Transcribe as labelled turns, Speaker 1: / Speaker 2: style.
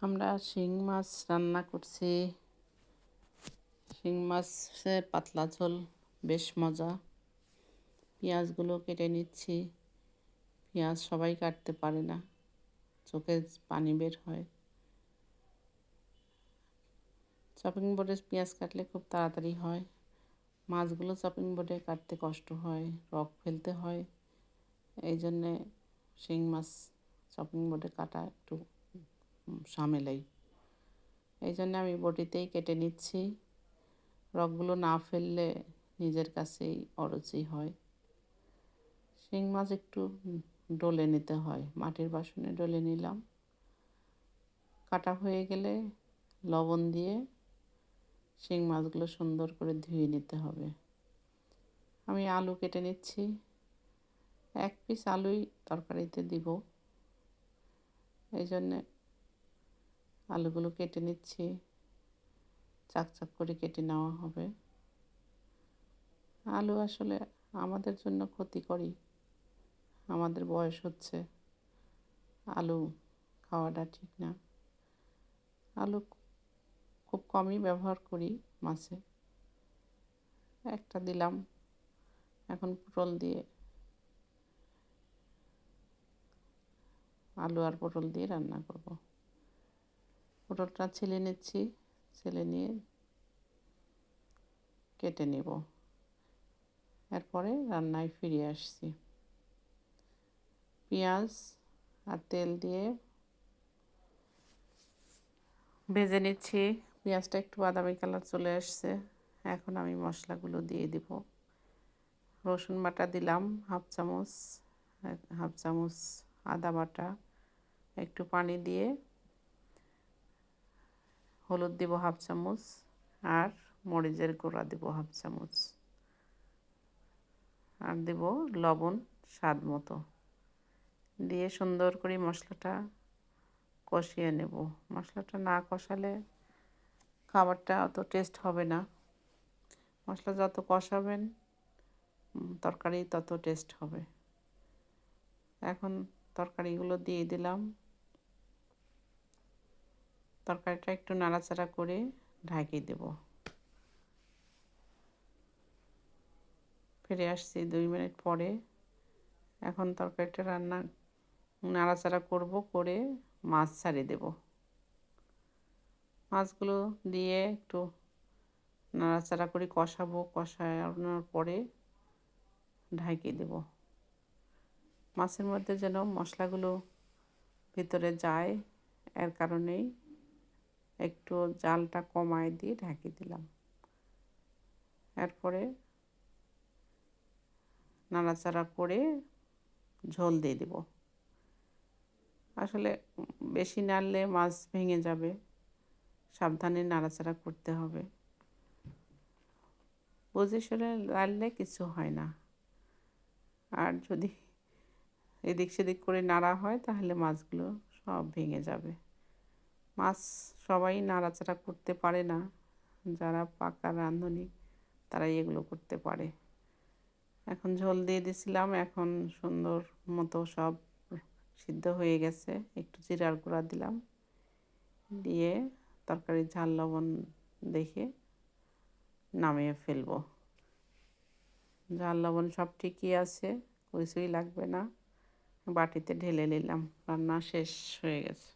Speaker 1: আমরা শিং মাছ রান্না করছি। শিং মাছের পাতলা ঝোল বেশ মজা। পেঁয়াজগুলো কেটে নিচ্ছি। পেঁয়াজ সবাই কাটতে পারে না, চোখে পানি বের হয়। চপিং বোর্ডে পেঁয়াজ কাটলে খুব তাড়াতাড়ি হয়। মাছগুলো চপিং বোর্ডে কাটতে কষ্ট হয়, রক ফেলতে হয়। এই জন্যে শিং মাছ চপিং বোর্ডে কাটা একটু ঝামেলাই। এই জন্যে আমি বটিতেই কেটে নিচ্ছি। রকগুলো না ফেললে নিজের কাছেই অরুচি হয়। শিং মাছ একটু ডলে নিতে হয়, মাটির বাসনে ডলে নিলাম। কাটা হয়ে গেলে লবণ দিয়ে শিং মাছগুলো সুন্দর করে ধুয়ে নিতে হবে। আমি আলু কেটে নিচ্ছি। 1 পিস আলুই তরকারিতে দিব, এই জন্যে আলুগুলো কেটে নিচ্ছি। চাক করে কেটে নেওয়া হবে। আলু আসলে আমাদের জন্য ক্ষতিকরই। আমাদের বয়স হচ্ছে, আলু খাওয়াটা ঠিক না। আলু খুব কমই ব্যবহার করি মাছে। একটা দিলাম। এখন পটল দিয়ে, আলু আর পটল দিয়ে রান্না করব। পটলটা ছিলে নিচ্ছি, ছিলে নিয়ে কেটে নেব। এরপরে রান্নায় ফিরে আসছি। পেঁয়াজ আর তেল দিয়ে ভেজে নিচ্ছি। পেঁয়াজটা একটু বাদামি কালার চলে আসছে। এখন আমি মশলাগুলো দিয়ে দিব। রসুন বাটা দিলাম 1/2 চামচ, 1/2 চামচ আদা বাটা, একটু পানি দিয়ে হলুদ দিব 1/2 চামচ, আর মরিচের গুঁড়া দিব 1/2 চামচ, আর দেব লবণ স্বাদ মতো। দিয়ে সুন্দর করে মশলাটা কষিয়ে নেব। মশলাটা না কষালে খাবারটা অত টেস্ট হবে না। মশলা যত কষাবেন তরকারি তত টেস্ট হবে। এখন তরকারিগুলো দিয়ে দিলাম। তরকারিটা একটু নাড়াচাড়া করে ঢাকিয়ে দেব। ফিরে আসছি 2 মিনিট পরে। এখন তরকারিটা নাড়াচাড়া করব, করে মাছ ছাড়িয়ে দেব। মাছগুলো দিয়ে একটু নাড়াচাড়া করে কষাবো। কষানোর পরে ঢাকিয়ে দেব। মাছের মধ্যে যেন মশলাগুলো ভিতরে যায়, এর কারণেই একটু জালটা কমায় দিয়ে ঢাকিয়ে দিলাম। এরপরে নাড়াচাড়া করে ঝোল দিয়ে দেব। আসলে বেশি নাড়লে মাছ ভেঙে যাবে, সাবধানে নাড়াচাড়া করতে হবে। বুঝে শুনে নাড়লে কিছু হয় না। আর যদি এদিক সেদিক করে নাড়া হয় তাহলে মাছগুলো সব ভেঙে যাবে। মাছ সবাই নাড়াচাড়া করতে পারে না। যারা পাকা রাঁধুনি তারাই এগুলো করতে পারে। এখন ঝোল দিয়ে দিছিলাম। এখন সুন্দর মতো সব সিদ্ধ হয়ে গেছে। একটু জিরার গুঁড়া দিলাম, দিয়ে তরকারির ঝাল লবণ দেখে নামিয়ে ফেলবো। ঝাল লবণ সব ঠিকই আছে, কিছুই লাগবে না। বাটিতে ঢেলে নিলাম। রান্না শেষ হয়ে গেছে।